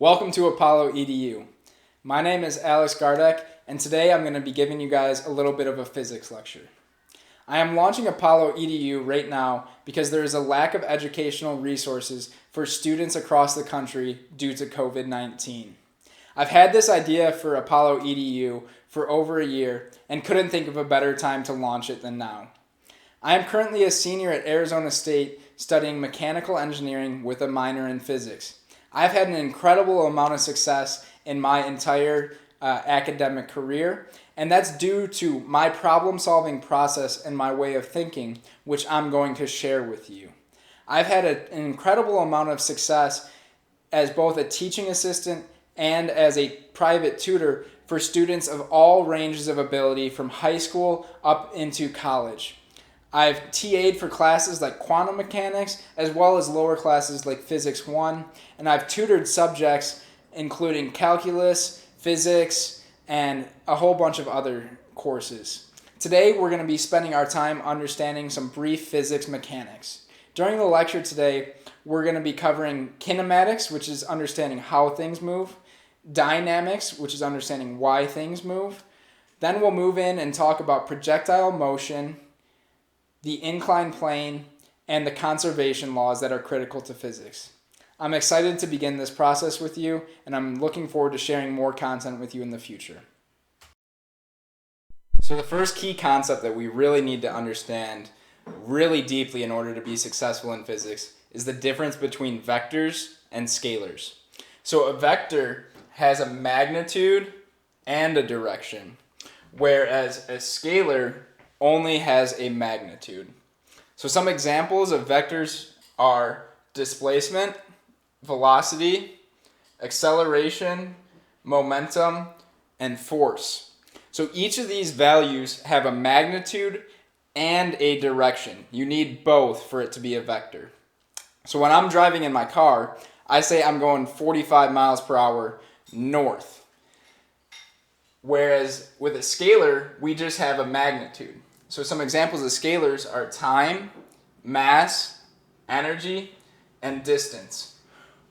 Welcome to Apollo EDU. My name is Alex Gardek, and today I'm going to be giving you guys a little bit of a physics lecture. I am launching Apollo EDU right now because there is a lack of educational resources for students across the country due to COVID-19. I've had this idea for Apollo EDU for over a year and couldn't think of a better time to launch it than now. I am currently a senior at Arizona State studying mechanical engineering with a minor in physics. I've had an incredible amount of success in my entire academic career, and that's due to my problem-solving process and my way of thinking, which I'm going to share with you. I've had an incredible amount of success as both a teaching assistant and as a private tutor for students of all ranges of ability from high school up into college. I've TA'd for classes like quantum mechanics as well as lower classes like Physics 1, and I've tutored subjects including calculus, physics, and a whole bunch of other courses. Today we're going to be spending our time understanding some brief physics mechanics. During the lecture today, we're going to be covering kinematics, which is understanding how things move, dynamics, which is understanding why things move. Then we'll move in and talk about projectile motion, the inclined plane, and the conservation laws that are critical to physics. I'm excited to begin this process with you, and I'm looking forward to sharing more content with you in the future. So the first key concept that we really need to understand really deeply in order to be successful in physics is the difference between vectors and scalars. So a vector has a magnitude and a direction, whereas a scalar only has a magnitude. So some examples of vectors are displacement, velocity, acceleration, momentum, and force. So each of these values have a magnitude and a direction. You need both for it to be a vector. So when I'm driving in my car, I say I'm going 45 miles per hour north. Whereas with a scalar, we just have a magnitude. So some examples of scalars are time, mass, energy, and distance.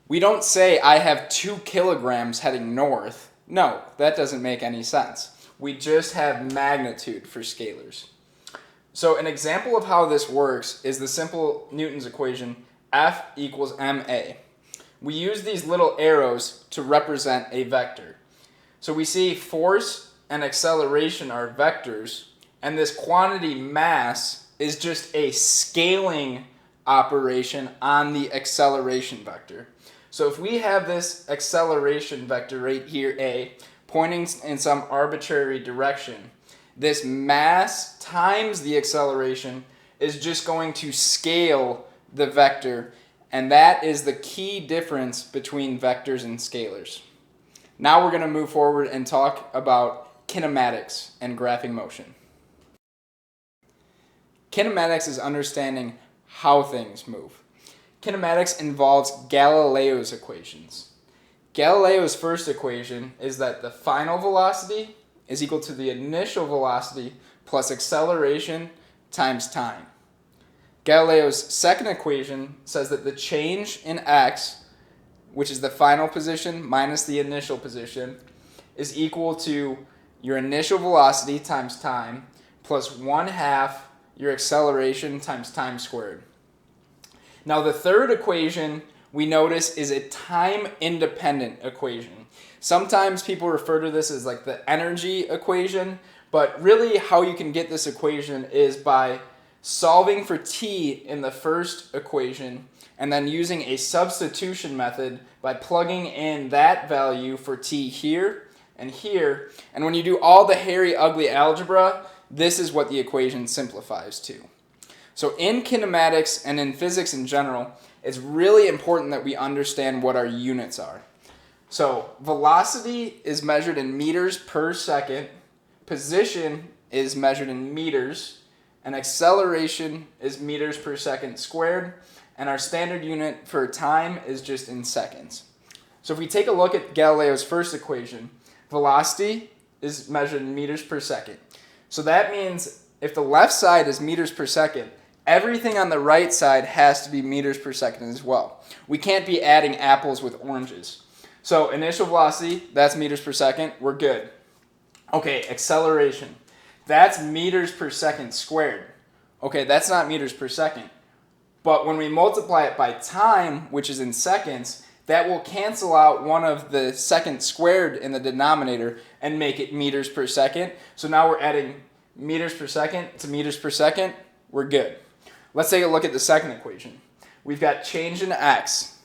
We don't say I have 2 kilograms heading north. No, that doesn't make any sense. We just have magnitude for scalars. So an example of how this works is the simple Newton's equation F equals ma. We use these little arrows to represent a vector. So we see force and acceleration are vectors, and this quantity mass is just a scaling operation on the acceleration vector. So if we have this acceleration vector right here, A, pointing in some arbitrary direction, this mass times the acceleration is just going to scale the vector, and that is the key difference between vectors and scalars. Now we're going to move forward and talk about kinematics and graphing motion. Kinematics is understanding how things move. Kinematics involves Galileo's equations. Galileo's first equation is that the final velocity is equal to the initial velocity plus acceleration times time. Galileo's second equation says that the change in x, which is the final position minus the initial position, is equal to your initial velocity times time plus 1/2 your acceleration times time squared. Now the third equation we notice is a time-independent equation. Sometimes people refer to this as like the energy equation, but really how you can get this equation is by solving for t in the first equation and then using a substitution method by plugging in that value for t here and here. And when you do all the hairy, ugly algebra, this is what the equation simplifies to. So in kinematics and in physics in general, it's really important that we understand what our units are. So velocity is measured in meters per second, position is measured in meters, and acceleration is meters per second squared, and our standard unit for time is just in seconds. So if we take a look at Galileo's first equation, velocity is measured in meters per second. So that means if the left side is meters per second, everything on the right side has to be meters per second as well. We can't be adding apples with oranges. So initial velocity, that's meters per second. We're good. Okay, acceleration. That's meters per second squared. Okay, that's not meters per second. But when we multiply it by time, which is in seconds, that will cancel out one of the seconds squared in the denominator and make it meters per second. So now we're adding meters per second to meters per second. We're good. Let's take a look at the second equation. We've got change in x.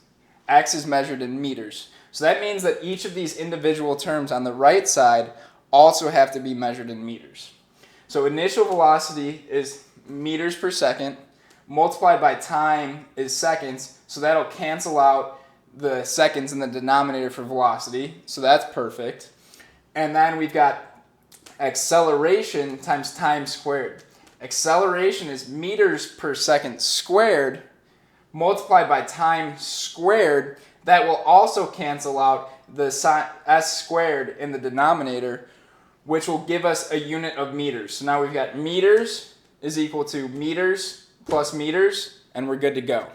X is measured in meters. So that means that each of these individual terms on the right side also have to be measured in meters. So initial velocity is meters per second, multiplied by time is seconds, so that'll cancel out the seconds in the denominator for velocity, so that's perfect. And then we've got acceleration times time squared. Acceleration is meters per second squared, multiplied by time squared. That will also cancel out the s squared in the denominator, which will give us a unit of meters. So now we've got meters is equal to meters plus meters, and we're good to go.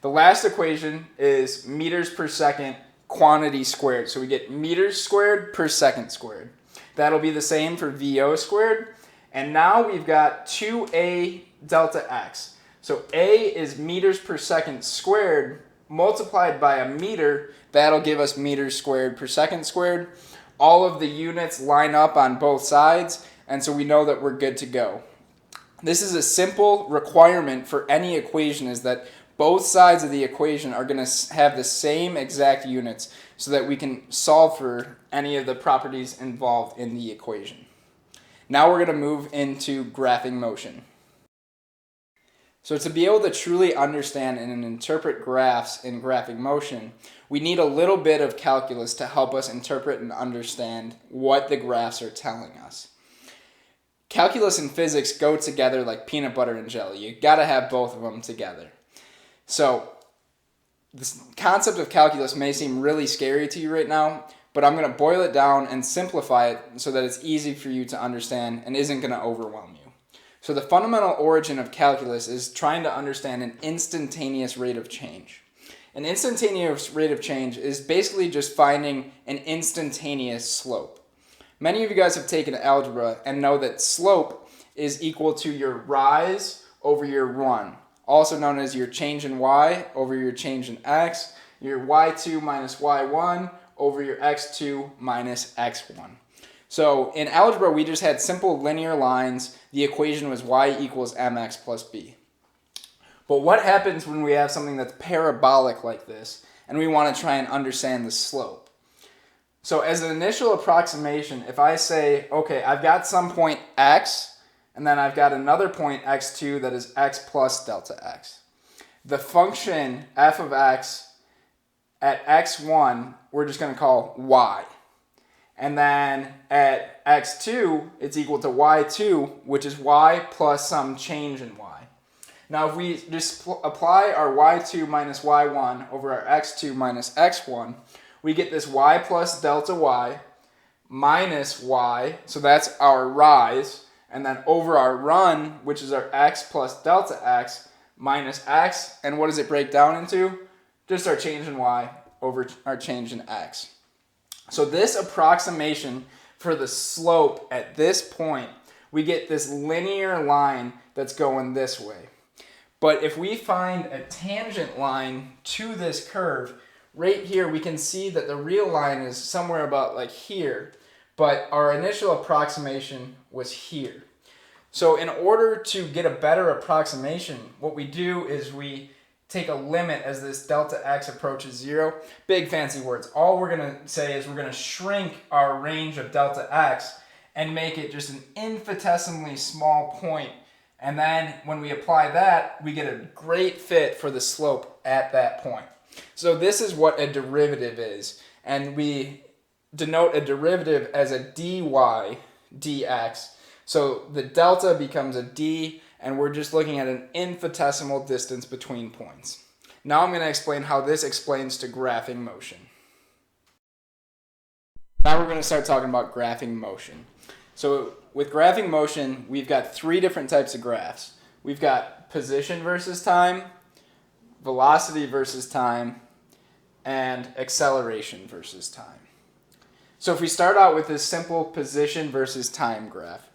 The last equation is meters per second quantity squared. So we get meters squared per second squared. That'll be the same for VO squared. And now we've got 2a delta x. So a is meters per second squared multiplied by a meter. That'll give us meters squared per second squared. All of the units line up on both sides, and so we know that we're good to go. This is a simple requirement for any equation, is that both sides of the equation are going to have the same exact units so that we can solve for any of the properties involved in the equation. Now we're going to move into graphing motion. So to be able to truly understand and interpret graphs in graphing motion, we need a little bit of calculus to help us interpret and understand what the graphs are telling us. Calculus and physics go together like peanut butter and jelly. You got to have both of them together. So this concept of calculus may seem really scary to you right now, but I'm going to boil it down and simplify it so that it's easy for you to understand and isn't going to overwhelm you. So the fundamental origin of calculus is trying to understand an instantaneous rate of change. An instantaneous rate of change is basically just finding an instantaneous slope. Many of you guys have taken algebra and know that slope is equal to your rise over your run, also known as your change in y over your change in x, your y2 minus y1 over your x2 minus x1. So in algebra, we just had simple linear lines. The equation was y equals mx plus b. But what happens when we have something that's parabolic like this, and we want to try and understand the slope? So as an initial approximation, if I say, okay, I've got some point x, and then I've got another point x2 that is x plus delta x. The function f of x at x1, we're just going to call y. And then at x2, it's equal to y2, which is y plus some change in y. Now if we just apply our y2 minus y1 over our x2 minus x1, we get this y plus delta y minus y, so that's our rise, and then over our run, which is our x plus delta x, minus x, and what does it break down into? Just our change in y over our change in x. So this approximation for the slope at this point, we get this linear line that's going this way. But if we find a tangent line to this curve, right here we can see that the real line is somewhere about like here, but our initial approximation was here. So in order to get a better approximation, what we do is we take a limit as this delta x approaches 0. Big fancy words. All we're going to say is we're going to shrink our range of delta x and make it just an infinitesimally small point. And then when we apply that, we get a great fit for the slope at that point. So this is what a derivative is. And we denote a derivative as a dy dx. So the delta becomes a d, and we're just looking at an infinitesimal distance between points. Now I'm going to explain how this explains to graphing motion. Now we're going to start talking about graphing motion. So with graphing motion, we've got three different types of graphs. We've got position versus time, velocity versus time, and acceleration versus time. So if we start out with this simple position versus time graph,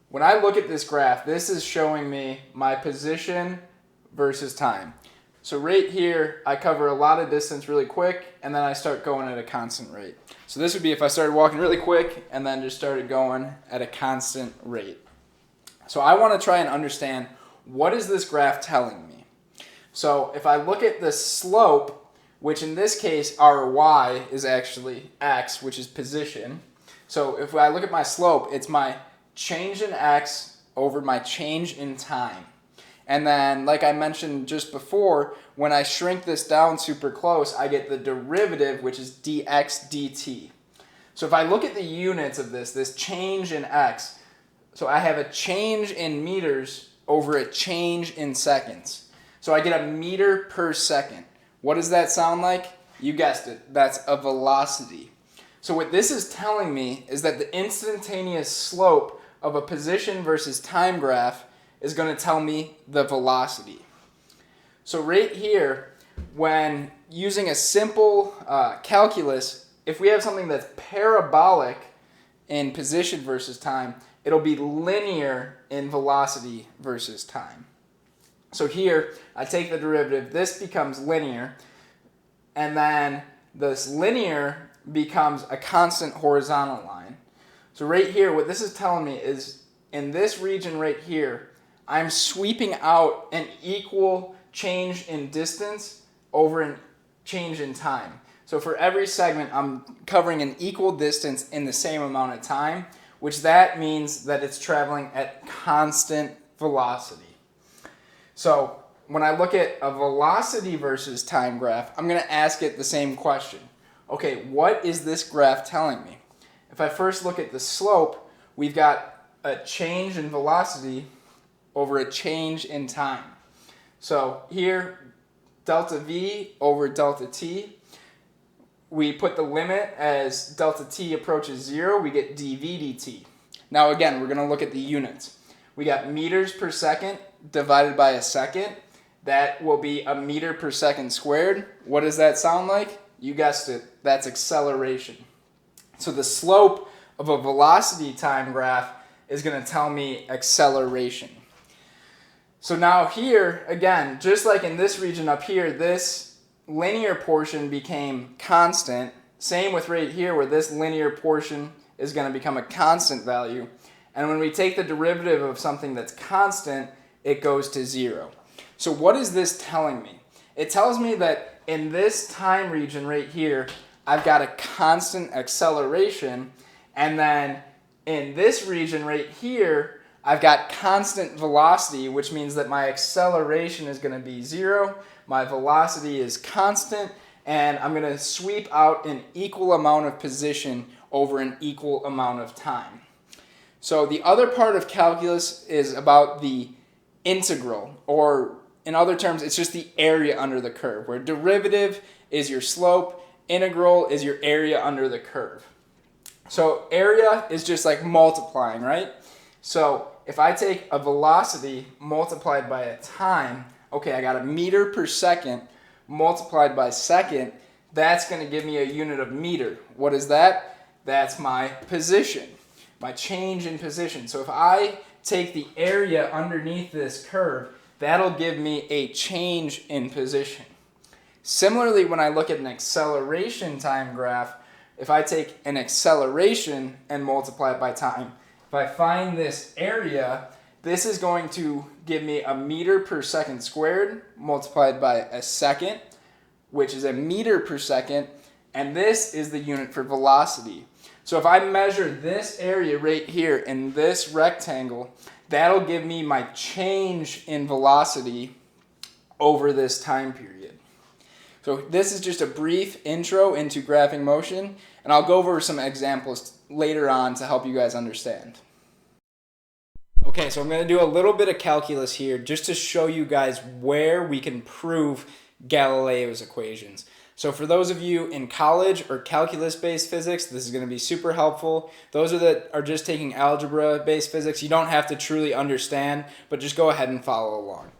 when I look at this graph, this is showing me my position versus time. So right here, I cover a lot of distance really quick, and then I start going at a constant rate. So this would be if I started walking really quick and then just started going at a constant rate. So I want to try and understand, what is this graph telling me? So if I look at the slope, which in this case, our y is actually x, which is position. So if I look at my slope, it's my change in x over my change in time. And then, like I mentioned just before, when I shrink this down super close, I get the derivative, which is dx dt. So if I look at the units of this change in x, so I have a change in meters over a change in seconds. So I get a meter per second. What does that sound like? You guessed it. That's a velocity. So what this is telling me is that the instantaneous slope of a position versus time graph is going to tell me the velocity. So right here, when using a simple calculus, if we have something that's parabolic in position versus time, it'll be linear in velocity versus time. So here, I take the derivative, this becomes linear, and then this linear becomes a constant horizontal line. So right here, what this is telling me is, in this region right here, I'm sweeping out an equal change in distance over a change in time. So for every segment, I'm covering an equal distance in the same amount of time, which that means that it's traveling at constant velocity. So when I look at a velocity versus time graph, I'm going to ask it the same question. Okay, what is this graph telling me? If I first look at the slope, we've got a change in velocity over a change in time. So here, delta v over delta t. We put the limit as delta t approaches 0, we get dv dt. Now again, we're going to look at the units. We got meters per second divided by a second. That will be a meter per second squared. What does that sound like? You guessed it, that's acceleration. So the slope of a velocity time graph is going to tell me acceleration. So now here, again, just like in this region up here, this linear portion became constant. Same with right here, where this linear portion is going to become a constant value. And when we take the derivative of something that's constant, it goes to 0. So what is this telling me? It tells me that in this time region right here, I've got a constant acceleration, and then in this region right here, I've got constant velocity, which means that my acceleration is going to be 0, my velocity is constant, and I'm going to sweep out an equal amount of position over an equal amount of time. So the other part of calculus is about the integral, or in other terms, it's just the area under the curve, where derivative is your slope, integral is your area under the curve. So area is just like multiplying, right? So if I take a velocity multiplied by a time, okay, I got a meter per second multiplied by second, that's going to give me a unit of meter. What is that? That's my position, my change in position. So if I take the area underneath this curve, that'll give me a change in position. Similarly, when I look at an acceleration time graph, if I take an acceleration and multiply it by time, if I find this area, this is going to give me a meter per second squared multiplied by a second, which is a meter per second, and this is the unit for velocity. So if I measure this area right here in this rectangle, that'll give me my change in velocity over this time period. So this is just a brief intro into graphing motion, and I'll go over some examples later on to help you guys understand. Okay, so I'm going to do a little bit of calculus here just to show you guys where we can prove Galileo's equations. So for those of you in college or calculus-based physics, this is going to be super helpful. Those that are just taking algebra-based physics, you don't have to truly understand, but just go ahead and follow along.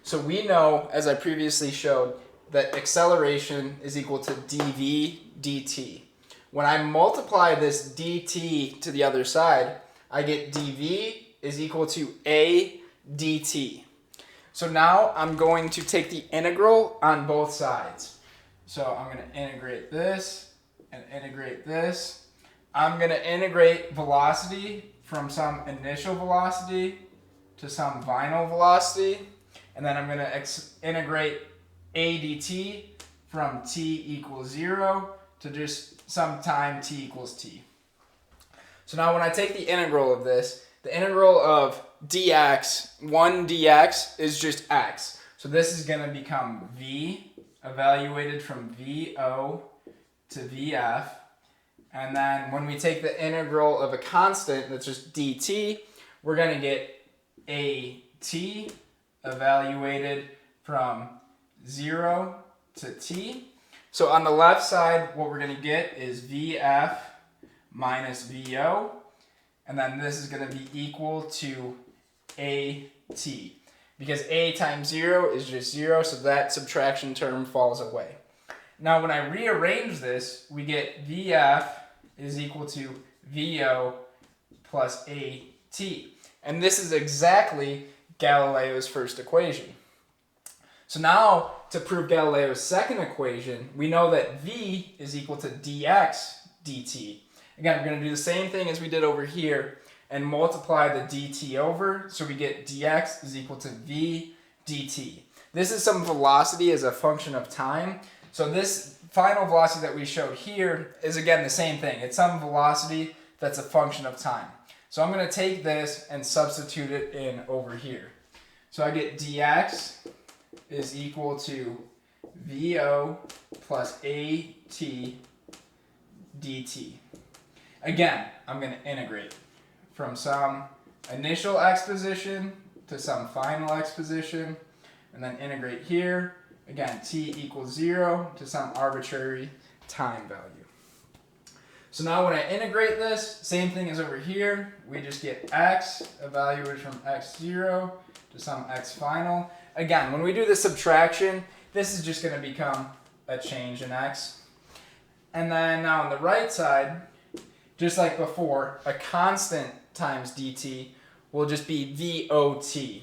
So we know, as I previously showed, that acceleration is equal to dv dt. When I multiply this dt to the other side, I get dv is equal to a dt. So now I'm going to take the integral on both sides. So I'm going to integrate this and integrate this. I'm going to integrate velocity from some initial velocity to some final velocity. And then I'm going to integrate a dt from t equals 0 to just some time t equals t. So now when I take the integral of this, the integral of dx, 1 dx is just x. So this is going to become v evaluated from vo to vf. And then when we take the integral of a constant that's just dt, we're going to get a t evaluated from 0 to t. So on the left side, what we're going to get is vf minus vo. And then this is going to be equal to at. Because a times 0 is just 0, so that subtraction term falls away. Now when I rearrange this, we get vf is equal to vo plus at. And this is exactly Galileo's first equation. So now to prove Galileo's second equation, we know that v is equal to dx dt. Again, we're going to do the same thing as we did over here and multiply the dt over, so we get dx is equal to v dt. This is some velocity as a function of time. So this final velocity that we showed here is again the same thing. It's some velocity that's a function of time. So I'm going to take this and substitute it in over here. So I get dx is equal to vo plus at dt. Again, I'm going to integrate from some initial x position to some final x position, and then integrate here. Again, t equals 0 to some arbitrary time value. So now when I integrate this, same thing as over here. We just get x evaluated from x0 to some x final. Again, when we do the subtraction, this is just going to become a change in x. And then now on the right side, just like before, a constant times dt will just be VOT.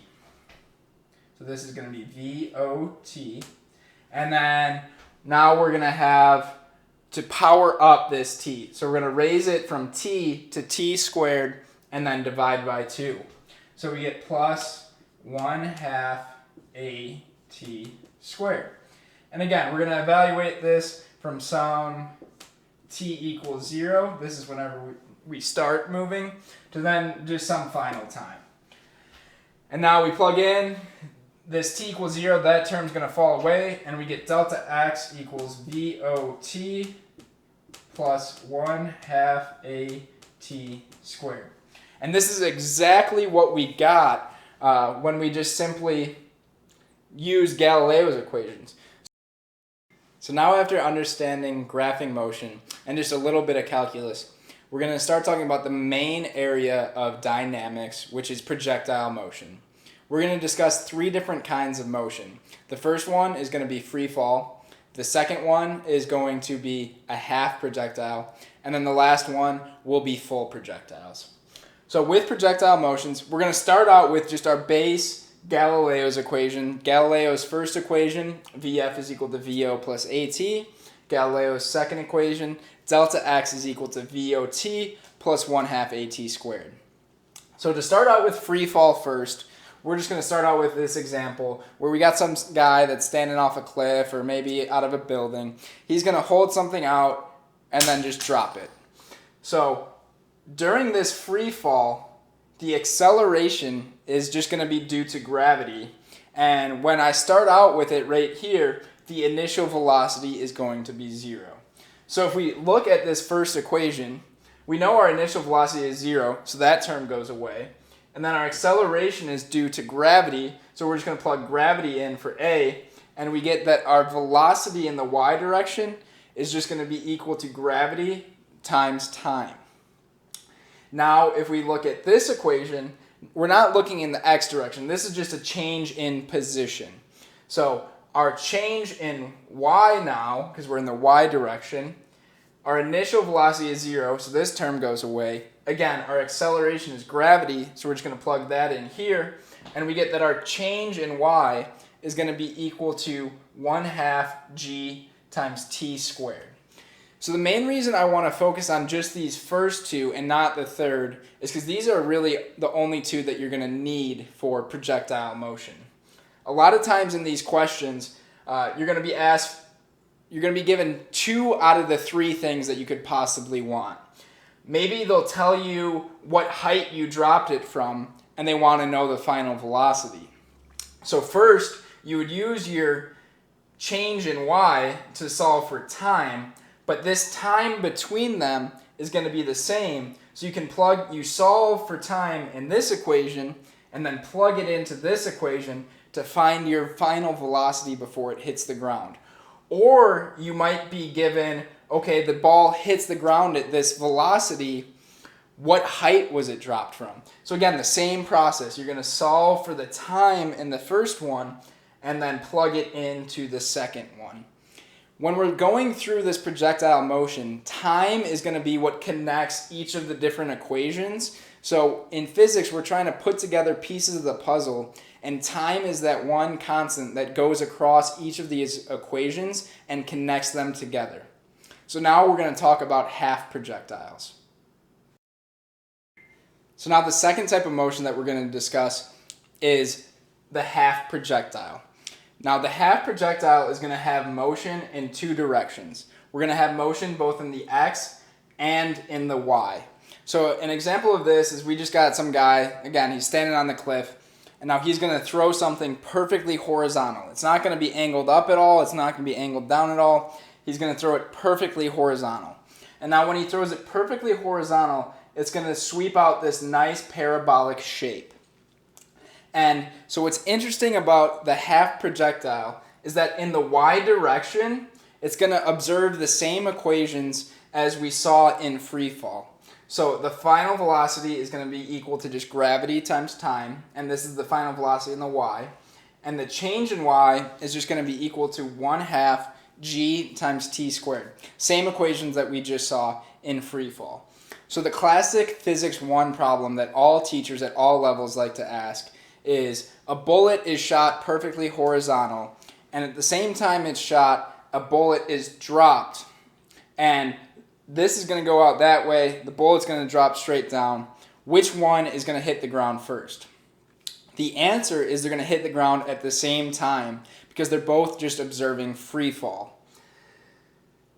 So this is going to be VOT. And then now we're going to have to power up this t. So we're going to raise it from t to t squared and then divide by 2. So we get plus 1/2 at squared. And again, we're going to evaluate this from some t equals 0. This is whenever we start moving, to then just some final time. And now we plug in this t equals 0, that term's going to fall away, and we get delta x equals VOT plus 1/2 at squared. And this is exactly what we got when we just simply use Galileo's equations. So now after understanding graphing motion and just a little bit of calculus, we're going to start talking about the main area of dynamics, which is projectile motion. We're going to discuss 3 different kinds of motion. The first one is going to be free fall. The second one is going to be a half projectile. And then the last one will be full projectiles. So with projectile motions, we're going to start out with just our base Galileo's equation. Galileo's first equation, Vf is equal to Vo plus At. Galileo's second equation, delta x is equal to Vot plus 1/2 At squared. So to start out with free fall first, we're just going to start out with this example where we got some guy that's standing off a cliff or maybe out of a building. He's going to hold something out and then just drop it. So during this free fall, the acceleration is just going to be due to gravity. And when I start out with it right here, the initial velocity is going to be 0. So if we look at this first equation, we know our initial velocity is 0, so that term goes away. And then our acceleration is due to gravity, so we're just going to plug gravity in for A, and we get that our velocity in the y direction is just going to be equal to gravity times time. Now, if we look at this equation, we're not looking in the x direction. This is just a change in position. So our change in y now, because we're in the y direction, our initial velocity is 0, so this term goes away. Again, our acceleration is gravity, so we're just going to plug that in here, and we get that our change in y is going to be equal to 1/2 g times t squared. So the main reason I want to focus on just these first two and not the third is because these are really the only two that you're going to need for projectile motion. A lot of times in these questions, you're going to be given 2 out of the 3 things that you could possibly want. Maybe they'll tell you what height you dropped it from, and they want to know the final velocity. So first, you would use your change in y to solve for time, but this time between them is going to be the same. So you solve for time in this equation, and then plug it into this equation to find your final velocity before it hits the ground. Or you might be given, okay, the ball hits the ground at this velocity, what height was it dropped from? So again, the same process. You're going to solve for the time in the first one and then plug it into the second one. When we're going through this projectile motion, time is going to be what connects each of the different equations. So in physics, we're trying to put together pieces of the puzzle, and time is that one constant that goes across each of these equations and connects them together. So now we're going to talk about half projectiles. So now the second type of motion that we're going to discuss is the half projectile. Now the half projectile is going to have motion in 2 directions. We're going to have motion both in the x and in the y. So an example of this is we just got some guy, again, he's standing on the cliff, and now he's going to throw something perfectly horizontal. It's not going to be angled up at all. It's not going to be angled down at all. He's going to throw it perfectly horizontal. And now when he throws it perfectly horizontal, it's going to sweep out this nice parabolic shape. And so what's interesting about the half projectile is that in the y direction, it's going to observe the same equations as we saw in free fall. So the final velocity is going to be equal to just gravity times time, and this is the final velocity in the y. And the change in y is just going to be equal to 1/2 g times t squared. Same equations that we just saw in free fall. So the classic physics 1 problem that all teachers at all levels like to ask is a bullet is shot perfectly horizontal, and at the same time it's shot, a bullet is dropped, and this is going to go out that way, the bullet's going to drop straight down. Which one is going to hit the ground first? The answer is they're going to hit the ground at the same time because they're both just observing free fall.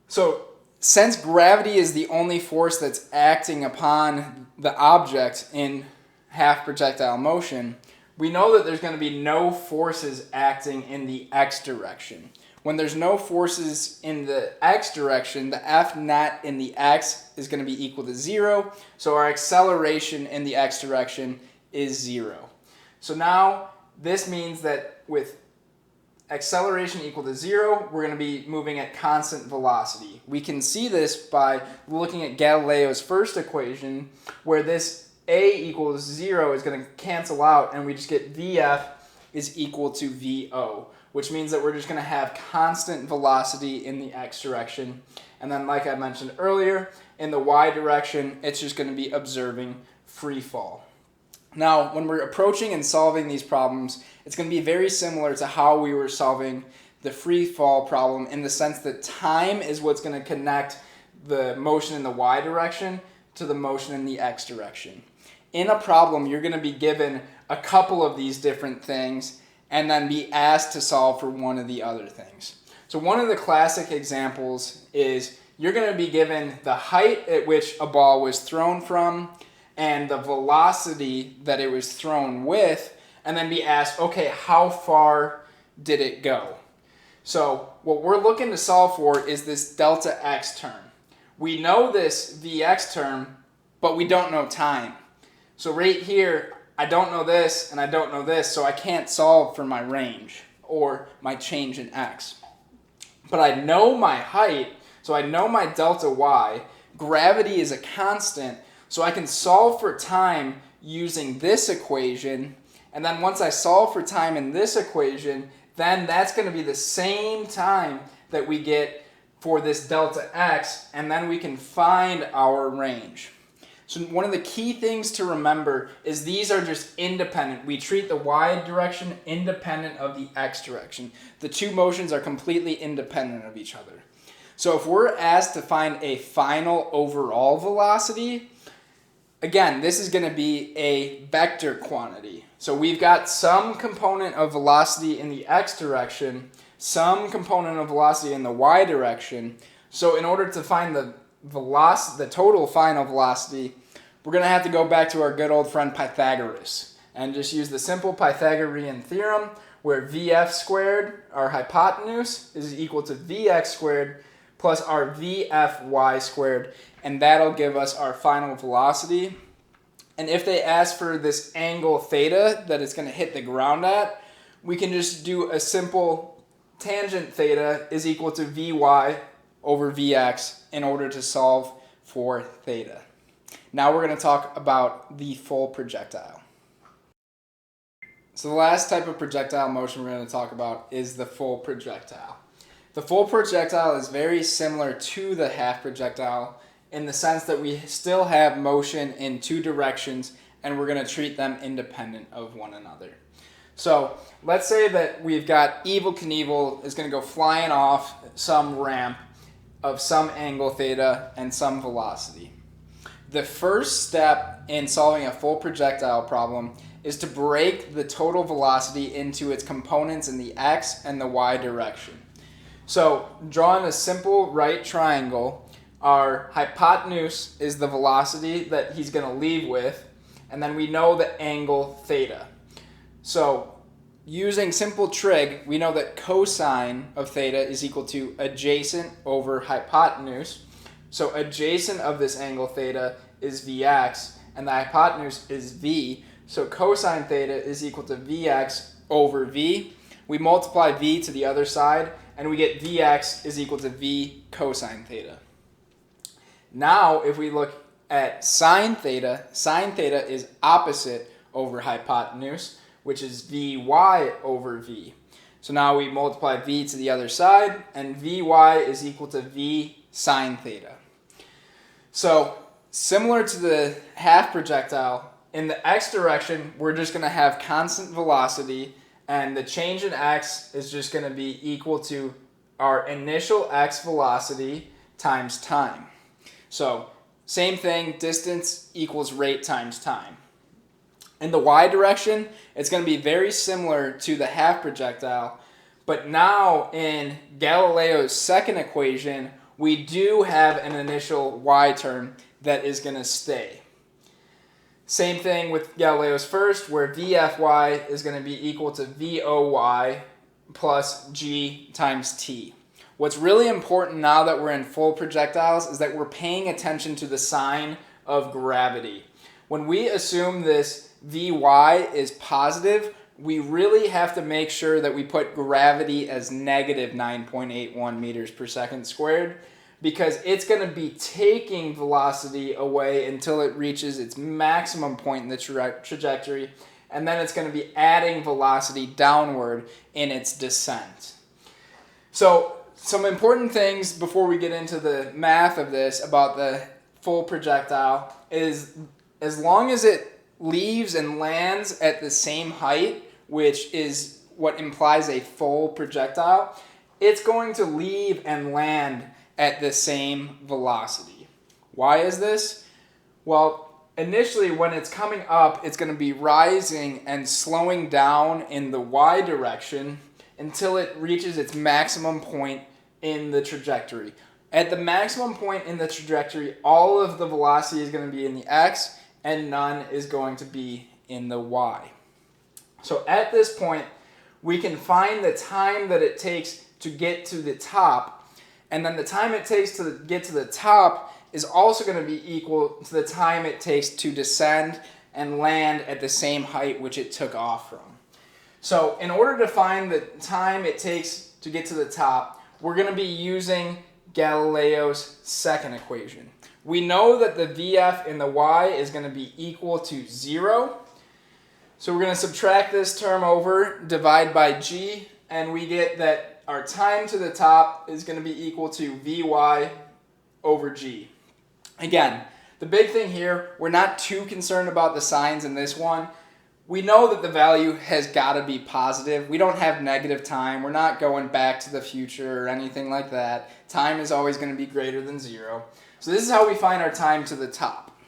So since gravity is the only force that's acting upon the object in half projectile motion, we know that there's going to be no forces acting in the x direction. When there's no forces in the x direction, the F net in the x is going to be equal to 0, so our acceleration in the x direction is 0. So now this means that with acceleration equal to 0, we're going to be moving at constant velocity. We can see this by looking at Galileo's first equation, where this a equals 0 is going to cancel out, and we just get Vf is equal to Vo, which means that we're just going to have constant velocity in the x direction. And then, like I mentioned earlier, in the y direction, it's just going to be observing free fall. Now, when we're approaching and solving these problems, it's going to be very similar to how we were solving the free fall problem, in the sense that time is what's going to connect the motion in the y direction to the motion in the x direction. In a problem, you're going to be given a couple of these different things and then be asked to solve for one of the other things. So one of the classic examples is you're going to be given the height at which a ball was thrown from and the velocity that it was thrown with, and then be asked, okay, how far did it go? So what we're looking to solve for is this delta x term. We know this Vx term, but we don't know time. So right here, I don't know this and I don't know this, so I can't solve for my range or my change in x. But I know my height, so I know my delta y. Gravity is a constant, so I can solve for time using this equation. And then once I solve for time in this equation, then that's going to be the same time that we get for this delta x, and then we can find our range. So one of the key things to remember is these are just independent. We treat the y direction independent of the x direction. The two motions are completely independent of each other. So if we're asked to find a final overall velocity, again, this is going to be a vector quantity. So we've got some component of velocity in the x direction, some component of velocity in the y direction. So in order to find the total final velocity, we're going to have to go back to our good old friend Pythagoras and just use the simple Pythagorean theorem where vf squared, our hypotenuse, is equal to vx squared plus our vfy squared, and that'll give us our final velocity. And if they ask for this angle theta that it's going to hit the ground at, we can just do a simple tangent theta is equal to vy over vx in order to solve for theta. Now we're going to talk about the full projectile. So the last type of projectile motion we're going to talk about is the full projectile. The full projectile is very similar to the half projectile in the sense that we still have motion in two directions and we're going to treat them independent of one another. So let's say that we've got Evel Knievel is going to go flying off some ramp of some angle theta and some velocity. The first step in solving a full projectile problem is to break the total velocity into its components in the x and the y direction. So drawing a simple right triangle, our hypotenuse is the velocity that he's going to leave with, and then we know the angle theta. So using simple trig, we know that cosine of theta is equal to adjacent over hypotenuse. So adjacent of this angle theta is Vx, and the hypotenuse is V. So cosine theta is equal to Vx over V. We multiply V to the other side, and we get Vx is equal to V cosine theta. Now, if we look at sine theta is opposite over hypotenuse, which is Vy over V. So now we multiply V to the other side, and Vy is equal to V sine theta. So similar to the half projectile, in the x direction, we're just going to have constant velocity, and the change in x is just going to be equal to our initial x velocity times time. So same thing, distance equals rate times time. In the y direction, it's going to be very similar to the half projectile, but now in Galileo's second equation, we do have an initial y term that is going to stay. Same thing with Galileo's first, where Vfy is going to be equal to Voy plus g times t. What's really important now that we're in full projectiles is that we're paying attention to the sign of gravity. When we assume this Vy is positive, we really have to make sure that we put gravity as negative 9.81 meters per second squared, because it's going to be taking velocity away until it reaches its maximum point in the trajectory, and then it's going to be adding velocity downward in its descent. So some important things before we get into the math of this about the full projectile is as long as it leaves and lands at the same height, which is what implies a full projectile, it's going to leave and land at the same velocity. Why is this? Well, initially when it's coming up, it's going to be rising and slowing down in the y direction until it reaches its maximum point in the trajectory. At the maximum point in the trajectory, all of the velocity is going to be in the x and none is going to be in the y. So at this point, we can find the time that it takes to get to the top, and then the time it takes to get to the top is also going to be equal to the time it takes to descend and land at the same height which it took off from. So in order to find the time it takes to get to the top, we're going to be using Galileo's second equation. We know that the Vf in the y is going to be equal to 0. So we're going to subtract this term over, divide by g, and we get that our time to the top is going to be equal to Vy over G. Again, the big thing here, we're not too concerned about the signs in this one. We know that the value has got to be positive. We don't have negative time. We're not going back to the future or anything like that. Time is always going to be greater than 0. So this is how we find our time to the top.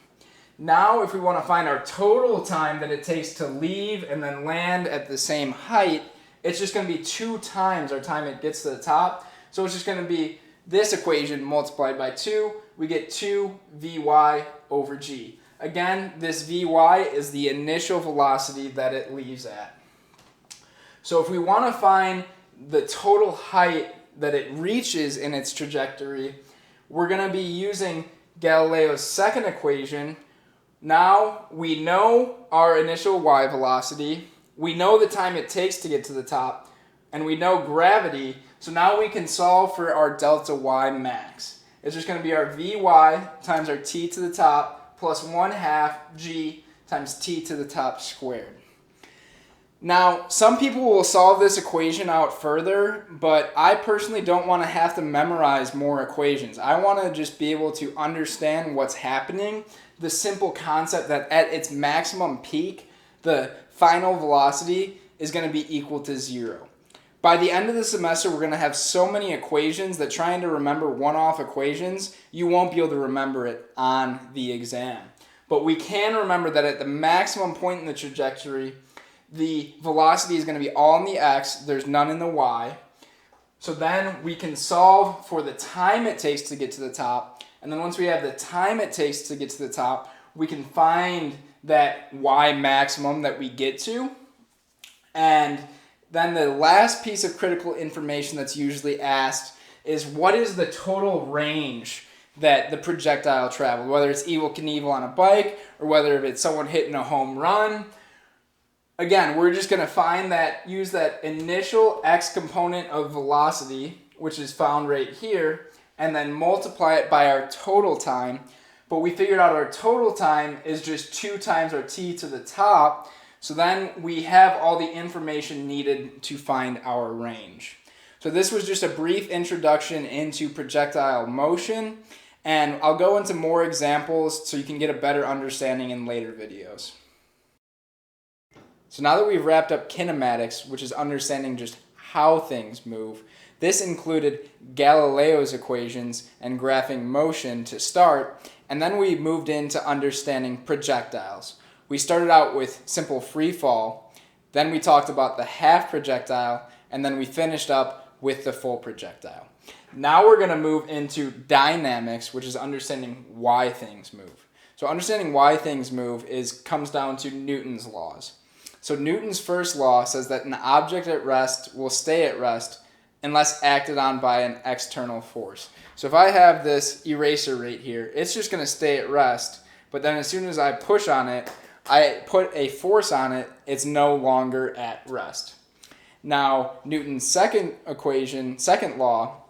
Now, if we want to find our total time that it takes to leave and then land at the same height, it's just going to be 2 times our time it gets to the top. So it's just going to be this equation multiplied by 2. We get 2 Vy over G. Again, this Vy is the initial velocity that it leaves at. So if we want to find the total height that it reaches in its trajectory, we're going to be using Galileo's second equation. Now we know our initial y velocity, we know the time it takes to get to the top, and we know gravity, so now we can solve for our delta y max. It's just going to be our Vy times our t to the top plus 1/2 g times t to the top squared. Now, some people will solve this equation out further, but I personally don't want to have to memorize more equations. I want to just be able to understand what's happening, the simple concept that at its maximum peak, the final velocity is going to be equal to 0. By the end of the semester, we're going to have so many equations that trying to remember one-off equations, you won't be able to remember it on the exam. But we can remember that at the maximum point in the trajectory, the velocity is going to be all in the x, there's none in the y. So then we can solve for the time it takes to get to the top. And then once we have the time it takes to get to the top, we can find that y maximum that we get to. And then the last piece of critical information that's usually asked is what is the total range that the projectile traveled, whether it's Evel Knievel on a bike or whether it's someone hitting a home run. Again, we're just going to find that, use that initial x component of velocity, which is found right here, and then multiply it by our total time. But we figured out our total time is just 2 times our t to the top. So then we have all the information needed to find our range. So this was just a brief introduction into projectile motion, and I'll go into more examples so you can get a better understanding in later videos. So now that we've wrapped up kinematics, which is understanding just how things move, this included Galileo's equations and graphing motion to start, and then we moved into understanding projectiles. We started out with simple free fall, then we talked about the half projectile, and then we finished up with the full projectile. Now we're going to move into dynamics, which is understanding why things move. So understanding why things move comes down to Newton's laws. So Newton's first law says that an object at rest will stay at rest unless acted on by an external force. So if I have this eraser right here, it's just going to stay at rest, but then as soon as I push on it, I put a force on it, it's no longer at rest. Now, Newton's second law,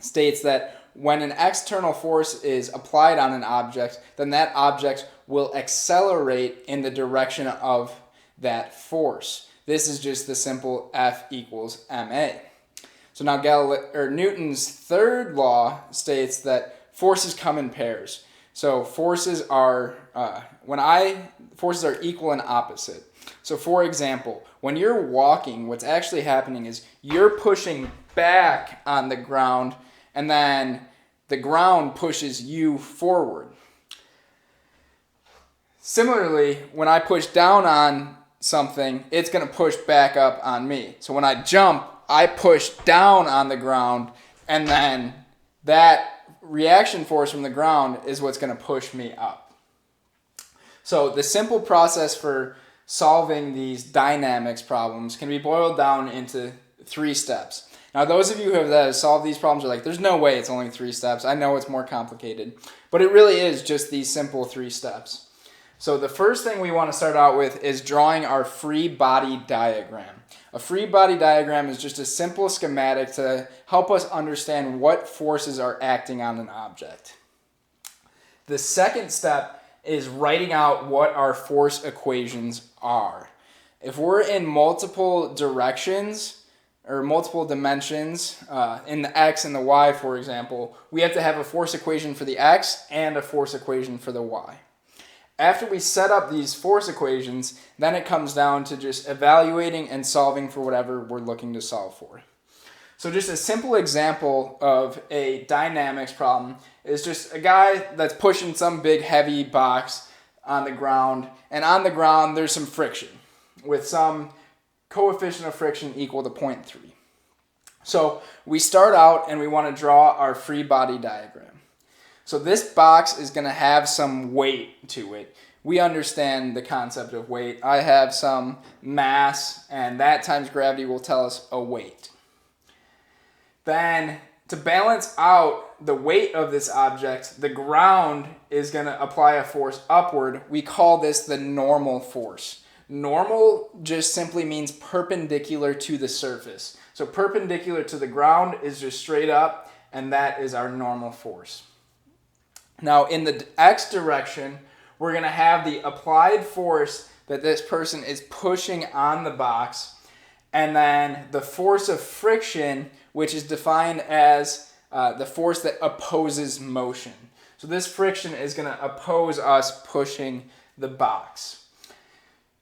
states that when an external force is applied on an object, then that object will accelerate in the direction of that force. This is just the simple F equals ma. So now Newton's third law states that forces come in pairs. So forces are equal and opposite. So for example, when you're walking, what's actually happening is you're pushing back on the ground and then the ground pushes you forward. Similarly, when I push down on something, it's going to push back up on me. So when I jump, I push down on the ground, and then that reaction force from the ground is what's going to push me up. So the simple process for solving these dynamics problems can be boiled down into 3 steps. Now, those of you who have solved these problems are like, there's no way it's only 3 steps. I know it's more complicated, but it really is just these simple 3 steps. So the first thing we want to start out with is drawing our free body diagram. A free body diagram is just a simple schematic to help us understand what forces are acting on an object. The second step is writing out what our force equations are. If we're in multiple directions, or multiple dimensions, in the x and the y, for example, we have to have a force equation for the x and a force equation for the y. After we set up these force equations, then it comes down to just evaluating and solving for whatever we're looking to solve for. So just a simple example of a dynamics problem is just a guy that's pushing some big heavy box on the ground, and on the ground there's some friction with some coefficient of friction equal to 0.3. So we start out and we want to draw our free body diagram. So this box is going to have some weight to it. We understand the concept of weight. I have some mass, and that times gravity will tell us a weight. Then, to balance out the weight of this object, the ground is going to apply a force upward. We call this the normal force. Normal just simply means perpendicular to the surface. So perpendicular to the ground is just straight up, and that is our normal force. Now, in the x direction, we're going to have the applied force that this person is pushing on the box, and then the force of friction, which is defined as the force that opposes motion. So this friction is going to oppose us pushing the box.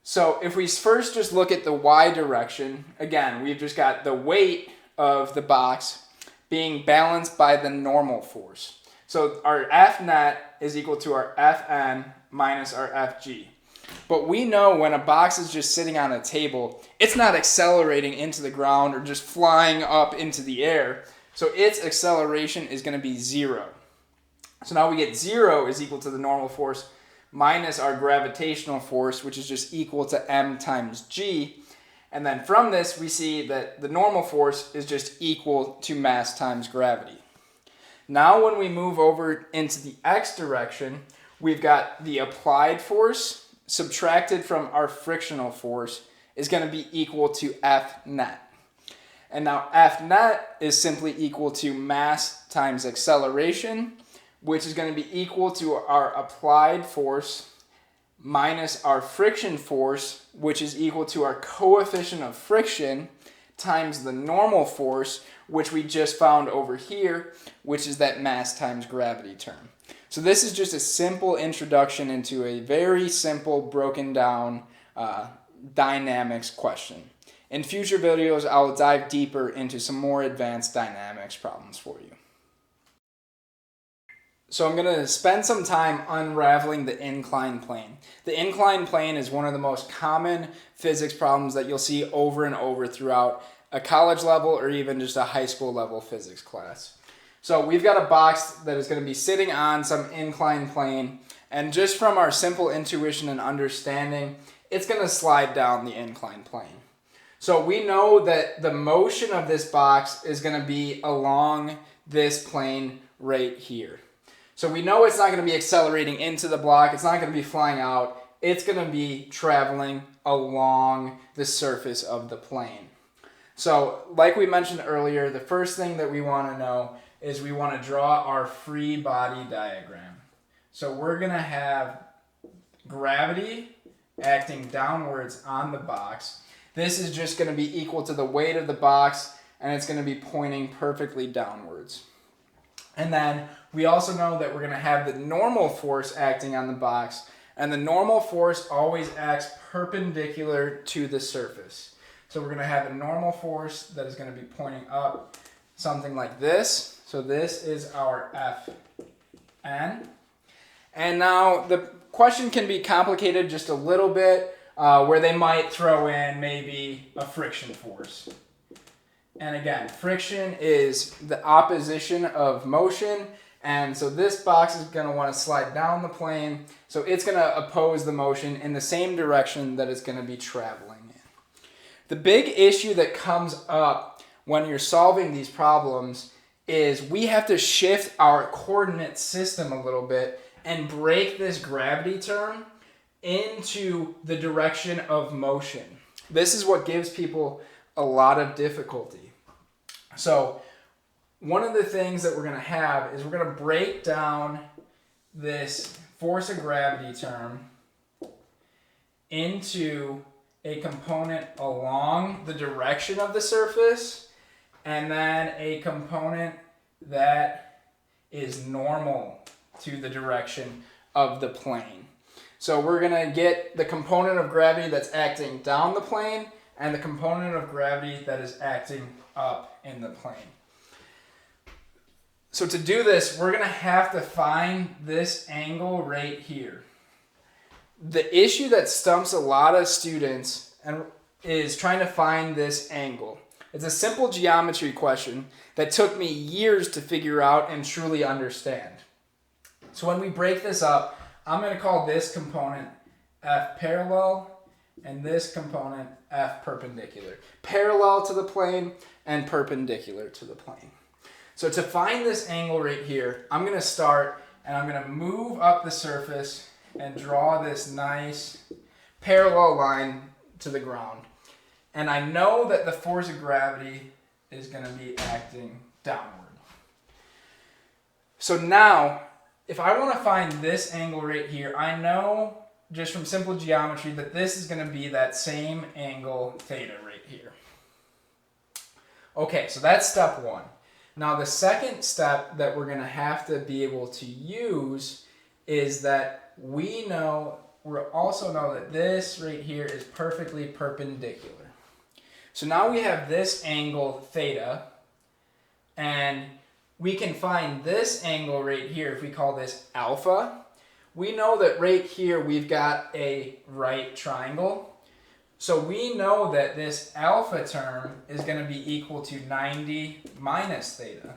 So if we first just look at the y direction, again, we've just got the weight of the box being balanced by the normal force. So our F net is equal to our Fn minus our Fg. But we know when a box is just sitting on a table, it's not accelerating into the ground or just flying up into the air. So its acceleration is going to be 0. So now we get 0 is equal to the normal force minus our gravitational force, which is just equal to m times g. And then from this, we see that the normal force is just equal to mass times gravity. Now when we move over into the x direction, we've got the applied force subtracted from our frictional force is going to be equal to F net. And now F net is simply equal to mass times acceleration, which is going to be equal to our applied force minus our friction force, which is equal to our coefficient of friction times the normal force, which we just found over here, which is that mass times gravity term. So this is just a simple introduction into a very simple broken down dynamics question. In future videos, I will dive deeper into some more advanced dynamics problems for you. So I'm going to spend some time unraveling the inclined plane. The inclined plane is one of the most common physics problems that you'll see over and over throughout a college level or even just a high school level physics class. So we've got a box that is going to be sitting on some inclined plane, and just from our simple intuition and understanding, it's going to slide down the inclined plane. So we know that the motion of this box is going to be along this plane right here. So we know it's not going to be accelerating into the block, it's not going to be flying out, it's going to be traveling along the surface of the plane. So like we mentioned earlier, the first thing that we want to know is we want to draw our free body diagram. So we're going to have gravity acting downwards on the box. This is just going to be equal to the weight of the box, and it's going to be pointing perfectly downwards. And then we also know that we're going to have the normal force acting on the box, and the normal force always acts perpendicular to the surface. So we're going to have a normal force that is going to be pointing up, something like this. So this is our Fn. And now the question can be complicated just a little bit, where they might throw in maybe a friction force. And again, friction is the opposition of motion. And so this box is going to want to slide down the plane. So it's going to oppose the motion in the same direction that it's going to be traveling in. The big issue that comes up when you're solving these problems is we have to shift our coordinate system a little bit and break this gravity term into the direction of motion. This is what gives people a lot of difficulty. So one of the things that we're going to have is we're going to break down this force of gravity term into a component along the direction of the surface, and then a component that is normal to the direction of the plane. So we're going to get the component of gravity that's acting down the plane and the component of gravity that is acting up in the plane. So to do this, we're going to have to find this angle right here. The issue that stumps a lot of students is trying to find this angle. It's a simple geometry question that took me years to figure out and truly understand. So when we break this up, I'm going to call this component F parallel and this component F perpendicular. Parallel to the plane and perpendicular to the plane. So to find this angle right here, I'm going to start and I'm going to move up the surface and draw this nice parallel line to the ground. And I know that the force of gravity is going to be acting downward. So now, if I want to find this angle right here, I know just from simple geometry that this is going to be that same angle theta right here. Okay, so that's step one. Now the second step that we're going to have to be able to use is that we also know that this right here is perfectly perpendicular. So now we have this angle theta, and we can find this angle right here if we call this alpha. We know that right here we've got a right triangle. So we know that this alpha term is going to be equal to 90 minus theta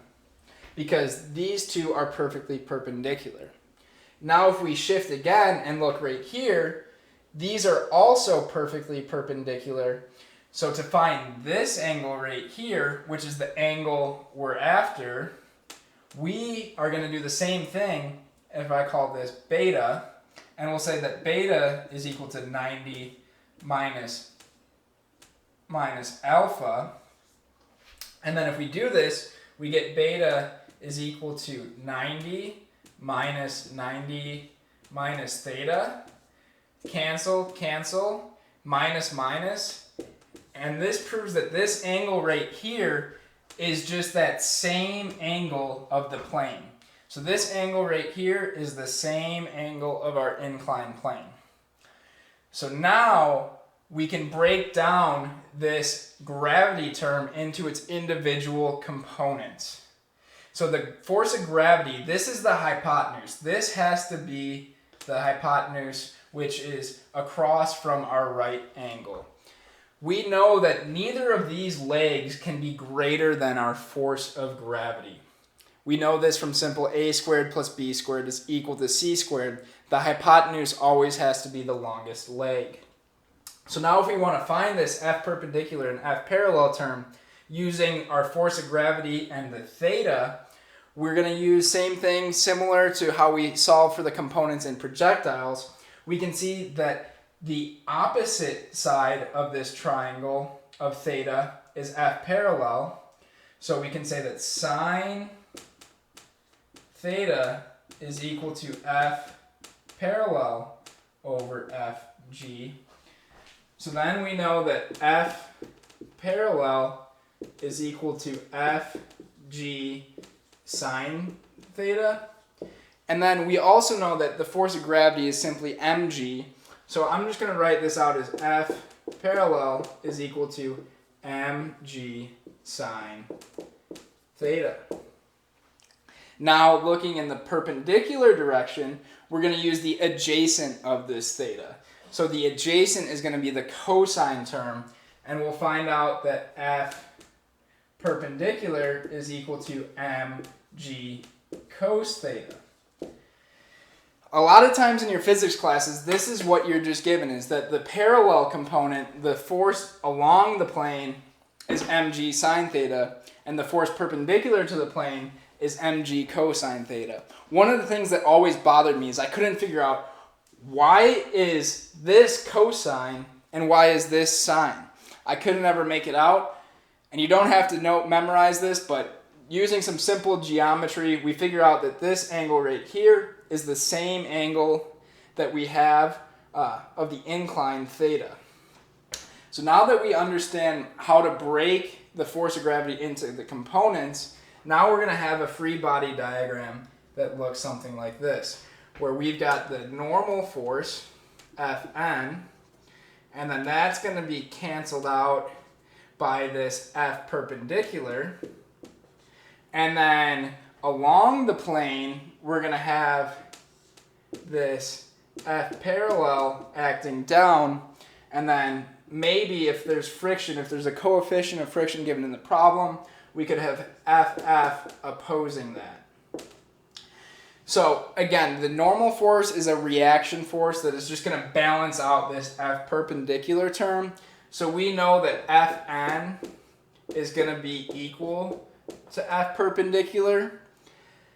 because these two are perfectly perpendicular. Now if we shift again and look right here, these are also perfectly perpendicular. So to find this angle right here, which is the angle we're after, we are going to do the same thing if I call this beta, and we'll say that beta is equal to 90 minus alpha. And then if we do this, we get beta is equal to 90 minus theta. Cancel, cancel, minus. And this proves that this angle right here is just that same angle of the plane. So this angle right here is the same angle of our inclined plane. So now we can break down this gravity term into its individual components. So the force of gravity, this is the hypotenuse. This has to be the hypotenuse, which is across from our right angle. We know that neither of these legs can be greater than our force of gravity. We know this from simple a squared plus b squared is equal to c squared. The hypotenuse always has to be the longest leg. So now if we want to find this F perpendicular and F parallel term using our force of gravity and the theta, we're going to use same thing similar to how we solve for the components in projectiles. We can see that the opposite side of this triangle of theta is F parallel. So we can say that sine theta is equal to F parallel over FG. So then we know that F parallel is equal to FG sine theta. And then we also know that the force of gravity is simply mg. So I'm just going to write this out as F parallel is equal to mg sine theta. Now looking in the perpendicular direction, we're going to use the adjacent of this theta. So the adjacent is going to be the cosine term, and we'll find out that F perpendicular is equal to mg cos theta. A lot of times in your physics classes, this is what you're just given, is that the parallel component, the force along the plane, is mg sine theta, and the force perpendicular to the plane is mg cosine theta. One of the things that always bothered me is I couldn't figure out why is this cosine and why is this sine. I couldn't ever make it out, and you don't have to memorize this, but using some simple geometry, we figure out that this angle right here is the same angle that we have of the incline theta. So now that we understand how to break the force of gravity into the components, now we're going to have a free body diagram that looks something like this, where we've got the normal force, Fn, and then that's going to be canceled out by this F perpendicular. And then along the plane, we're going to have this F parallel acting down, and then maybe if there's friction, if there's a coefficient of friction given in the problem, we could have FF opposing that. So again, the normal force is a reaction force that is just going to balance out this F perpendicular term. So we know that Fn is going to be equal to F perpendicular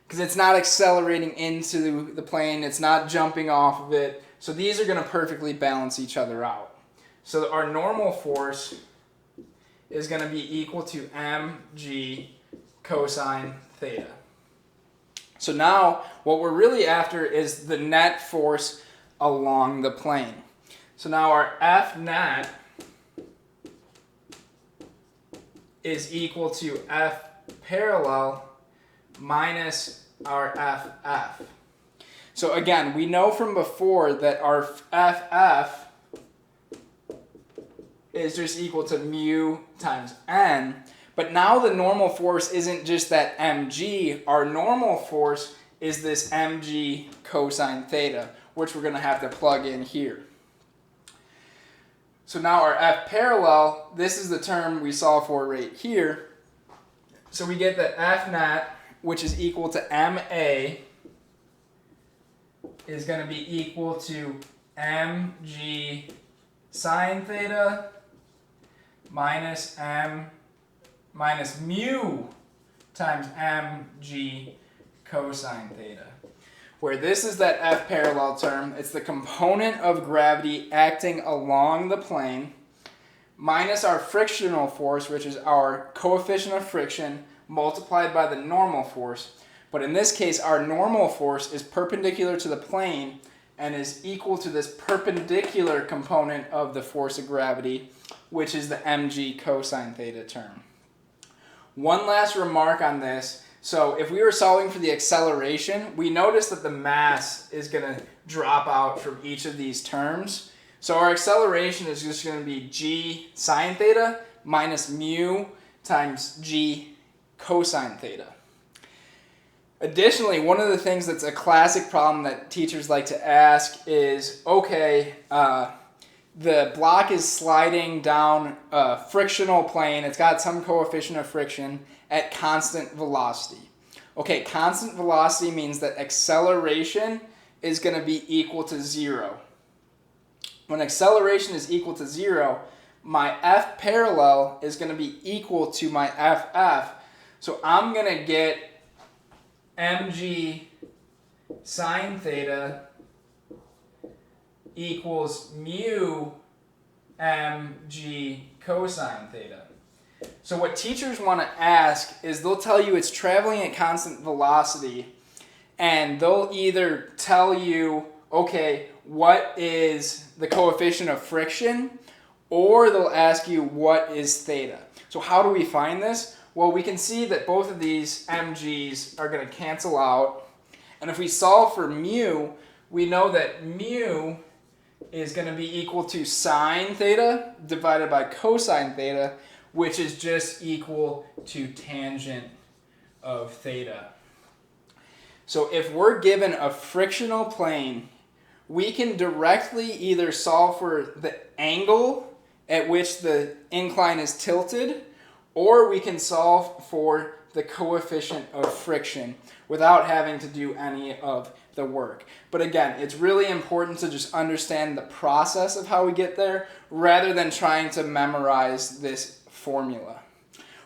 because it's not accelerating into the plane, it's not jumping off of it. So these are going to perfectly balance each other out. So our normal force is going to be equal to mg cosine theta. So now what we're really after is the net force along the plane. So now our F net is equal to F parallel minus our FF. So again, we know from before that our FF is just equal to mu times n. But now the normal force isn't just that mg. Our normal force is this mg cosine theta, which we're going to have to plug in here. So now our F parallel, this is the term we solve for right here. So we get that F net, which is equal to ma, is going to be equal to mg sine theta minus mu times mg cosine theta, where this is that F parallel term. It's the component of gravity acting along the plane minus our frictional force, which is our coefficient of friction, multiplied by the normal force. But in this case, our normal force is perpendicular to the plane and is equal to this perpendicular component of the force of gravity, which is the mg cosine theta term. One last remark on this. So if we were solving for the acceleration, we notice that the mass is going to drop out from each of these terms. So our acceleration is just going to be g sine theta minus mu times g cosine theta. Additionally, one of the things that's a classic problem that teachers like to ask is, okay, the block is sliding down a frictional plane. It's got some coefficient of friction at constant velocity. Okay, constant velocity means that acceleration is going to be equal to 0. When acceleration is equal to 0, my F parallel is going to be equal to my FF. So I'm going to get mg sine theta equals mu mg cosine theta. So what teachers want to ask is they'll tell you it's traveling at constant velocity, and they'll either tell you, okay, what is the coefficient of friction, or they'll ask you what is theta. So how do we find this? Well, we can see that both of these mg's are going to cancel out, and if we solve for mu, we know that mu is going to be equal to sine theta divided by cosine theta, which is just equal to tangent of theta. So if we're given a frictional plane, we can directly either solve for the angle at which the incline is tilted, or we can solve for the coefficient of friction without having to do any of the work. But again, it's really important to just understand the process of how we get there rather than trying to memorize this formula.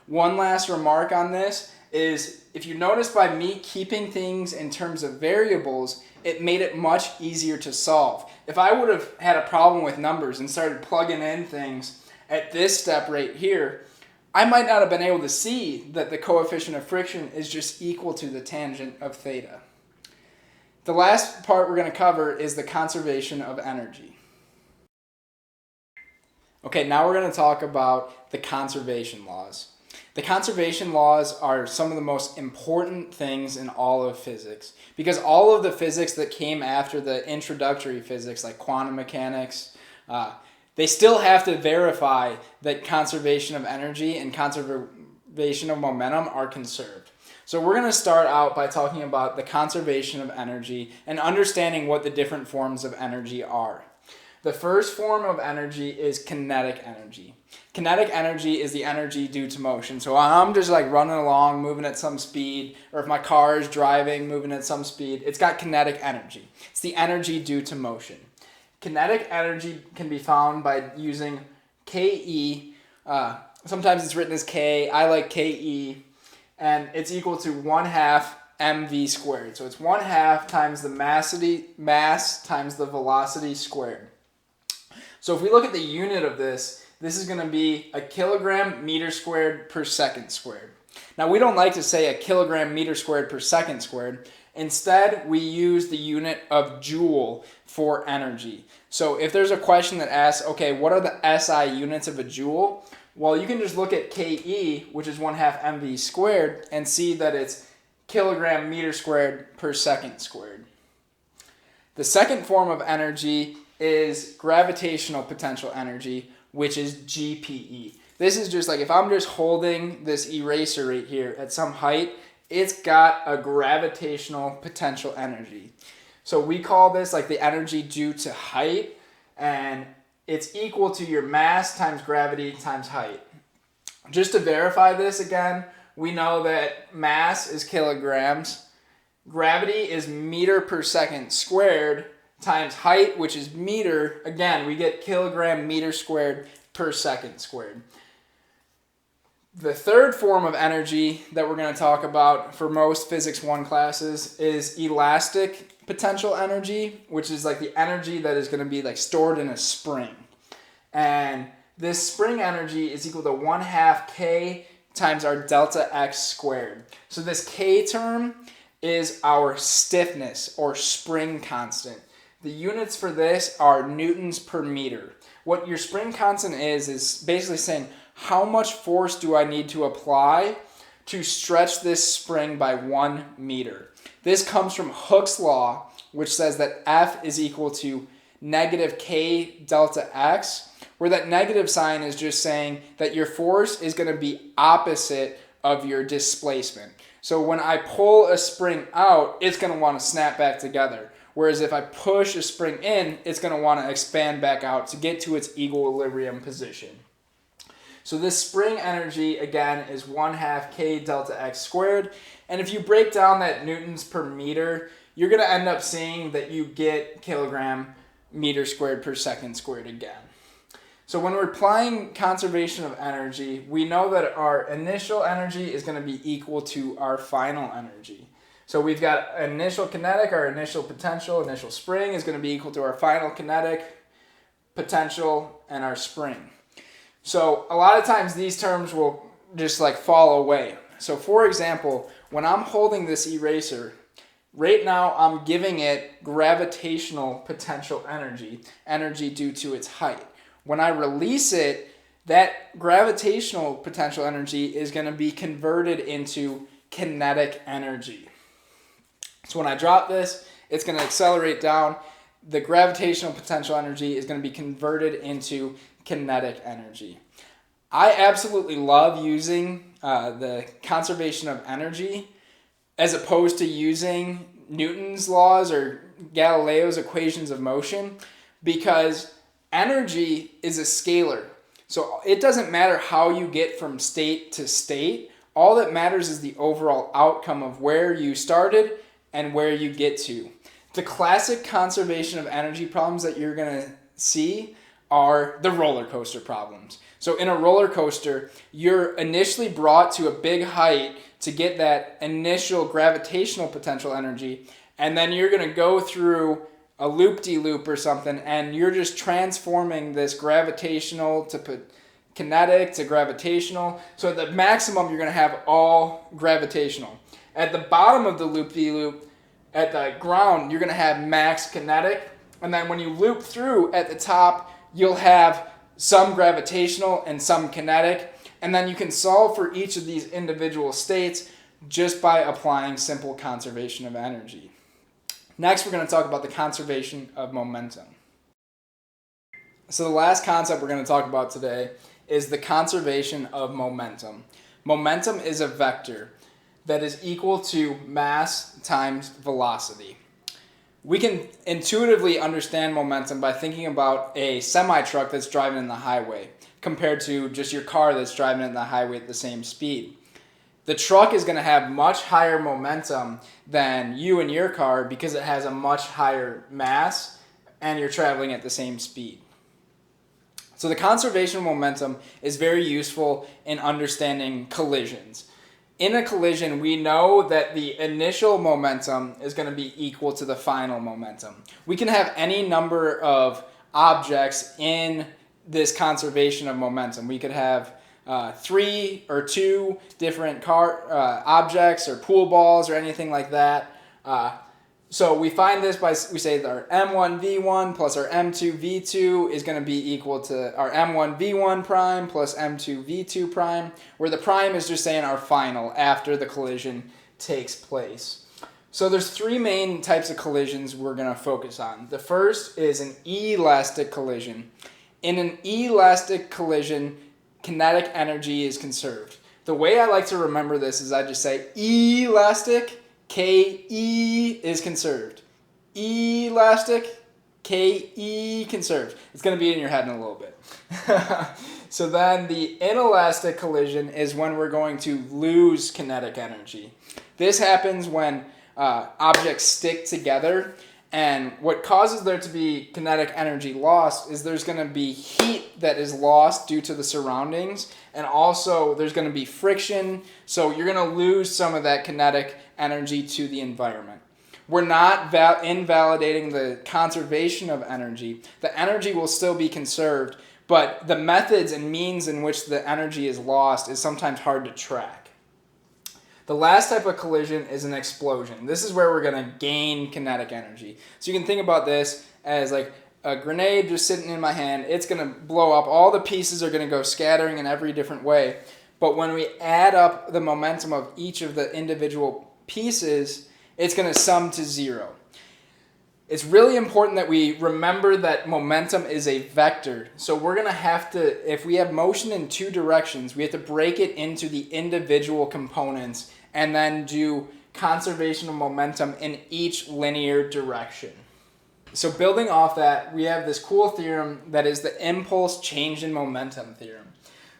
One last remark on this is, if you notice, by me keeping things in terms of variables, it made it much easier to solve. If I would have had a problem with numbers and started plugging in things at this step right here, I might not have been able to see that the coefficient of friction is just equal to the tangent of theta. The last part we're going to cover is the conservation of energy. Okay, now we're going to talk about the conservation laws. The conservation laws are some of the most important things in all of physics because all of the physics that came after the introductory physics, like quantum mechanics, they still have to verify that conservation of energy and conservation of momentum are conserved. So we're going to start out by talking about the conservation of energy and understanding what the different forms of energy are. The first form of energy is kinetic energy. Kinetic energy is the energy due to motion. So I'm just like running along, moving at some speed, or if my car is driving, moving at some speed, it's got kinetic energy. It's the energy due to motion. Kinetic energy can be found by using Ke. Sometimes it's written as K. I like Ke. And it's equal to 1/2 mv squared. So it's 1/2 times the mass times the velocity squared. So if we look at the unit of this is going to be a kilogram meter squared per second squared. Now we don't like to say a kilogram meter squared per second squared. Instead, we use the unit of joule for energy. So if there's a question that asks, okay, what are the SI units of a joule? Well, you can just look at Ke, which is 1/2 mv squared, and see that it's kilogram meter squared per second squared. The second form of energy is gravitational potential energy, which is GPE. This is just like if I'm just holding this eraser right here at some height, it's got a gravitational potential energy. So we call this like the energy due to height, and it's equal to your mass times gravity times height. Just to verify this again, we know that mass is kilograms, gravity is meter per second squared, times height, which is meter. Again, we get kilogram meter squared per second squared. The third form of energy that we're going to talk about for most Physics 1 classes is elastic potential energy, which is like the energy that is going to be like stored in a spring. And this spring energy is equal to 1/2 K times our delta X squared. So this K term is our stiffness or spring constant. The units for this are newtons per meter. What your spring constant is basically saying how much force do I need to apply to stretch this spring by 1 meter. This comes from Hooke's law, which says that F is equal to negative K delta X, where that negative sign is just saying that your force is going to be opposite of your displacement. So when I pull a spring out, it's going to want to snap back together. Whereas if I push a spring in, it's going to want to expand back out to get to its equilibrium position. So this spring energy, again, is 1/2 K delta X squared. And if you break down that newtons per meter, you're going to end up seeing that you get kilogram meter squared per second squared again. So when we're applying conservation of energy, we know that our initial energy is going to be equal to our final energy. So we've got initial kinetic, our initial potential, initial spring is going to be equal to our final kinetic, potential, and our spring. So a lot of times these terms will just like fall away. So for example, when I'm holding this eraser, right now I'm giving it gravitational potential energy due to its height. When I release it, that gravitational potential energy is going to be converted into kinetic energy. So when I drop this, it's going to accelerate down. The gravitational potential energy is going to be converted into kinetic energy. I absolutely love using the conservation of energy as opposed to using Newton's laws or Galileo's equations of motion, because energy is a scalar. So it doesn't matter how you get from state to state. All that matters is the overall outcome of where you started and where you get to. The classic conservation of energy problems that you're going to see are the roller coaster problems. So in a roller coaster, you're initially brought to a big height to get that initial gravitational potential energy, and then you're going to go through a loop-de-loop or something, and you're just transforming this gravitational to kinetic to gravitational. So at the maximum, you're going to have all gravitational. At the bottom of the loop-de-loop, at the ground, you're going to have max kinetic. And then when you loop through at the top, you'll have some gravitational and some kinetic, and then you can solve for each of these individual states just by applying simple conservation of energy. Next, we're going to talk about the conservation of momentum. So the last concept we're going to talk about today is the conservation of momentum. Momentum is a vector that is equal to mass times velocity. We can intuitively understand momentum by thinking about a semi-truck that's driving in the highway compared to just your car that's driving in the highway at the same speed. The truck is going to have much higher momentum than you and your car because it has a much higher mass and you're traveling at the same speed. So the conservation of momentum is very useful in understanding collisions. In a collision, we know that the initial momentum is going to be equal to the final momentum. We can have any number of objects in this conservation of momentum. We could have 3 or 2 different objects or pool balls or anything like that. So we find this by, we say that our m1v1 plus our m2v2 is going to be equal to our m1v1 prime plus m2v2 prime, where the prime is just saying our final after the collision takes place. So there's 3 main types of collisions we're going to focus on. The first is an elastic collision. In an elastic collision, kinetic energy is conserved. The way I like to remember this is I just say elastic, Ke is conserved. Elastic, Ke conserved. It's going to be in your head in a little bit. So then the inelastic collision is when we're going to lose kinetic energy. This happens when objects stick together, and what causes there to be kinetic energy lost is there's going to be heat that is lost due to the surroundings, and also there's going to be friction, so you're going to lose some of that kinetic energy to the environment. We're not invalidating the conservation of energy. The energy will still be conserved, but the methods and means in which the energy is lost is sometimes hard to track. The last type of collision is an explosion. This is where we're going to gain kinetic energy. So you can think about this as like a grenade just sitting in my hand. It's going to blow up. All the pieces are going to go scattering in every different way. But when we add up the momentum of each of the individual pieces, it's going to sum to 0. It's really important that we remember that momentum is a vector. So we're going to have to, if we have motion in 2 directions, we have to break it into the individual components and then do conservation of momentum in each linear direction. So building off that, we have this cool theorem that is the impulse change in momentum theorem.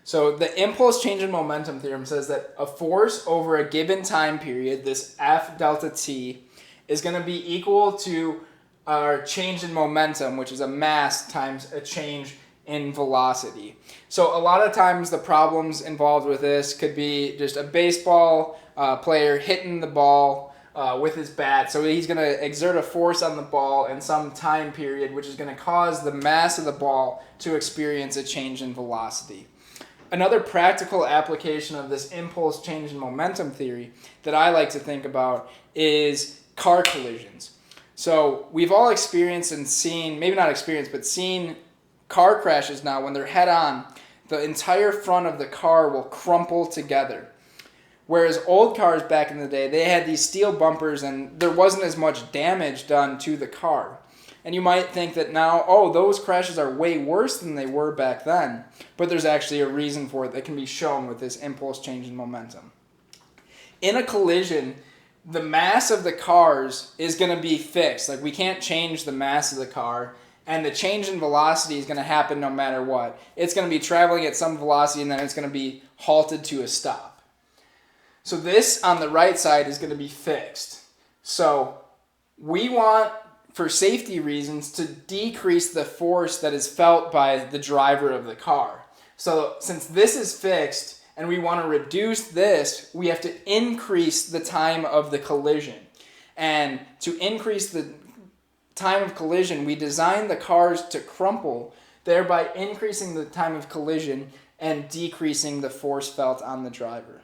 So the impulse change in momentum theorem says that a force over a given time period, this F delta t, is going to be equal to our change in momentum, which is a mass times a change in velocity. So a lot of times the problems involved with this could be just a baseball player hitting the ball with his bat. So he's going to exert a force on the ball in some time period, which is going to cause the mass of the ball to experience a change in velocity. Another practical application of this impulse change in momentum theory that I like to think about is car collisions. So we've all experienced and seen, maybe not experienced, but seen car crashes now when they're head on. The entire front of the car will crumple together. Whereas old cars back in the day, they had these steel bumpers and there wasn't as much damage done to the car. And you might think that now, oh, those crashes are way worse than they were back then. But there's actually a reason for it that can be shown with this impulse change in momentum. In a collision, the mass of the cars is going to be fixed. Like, we can't change the mass of the car, and the change in velocity is going to happen no matter what. It's going to be traveling at some velocity, and then it's going to be halted to a stop. So this on the right side is going to be fixed. So we want, for safety reasons, to decrease the force that is felt by the driver of the car. So since this is fixed, and we want to reduce this, we have to increase the time of the collision. And to increase the time of collision, we design the cars to crumple, thereby increasing the time of collision and decreasing the force felt on the driver.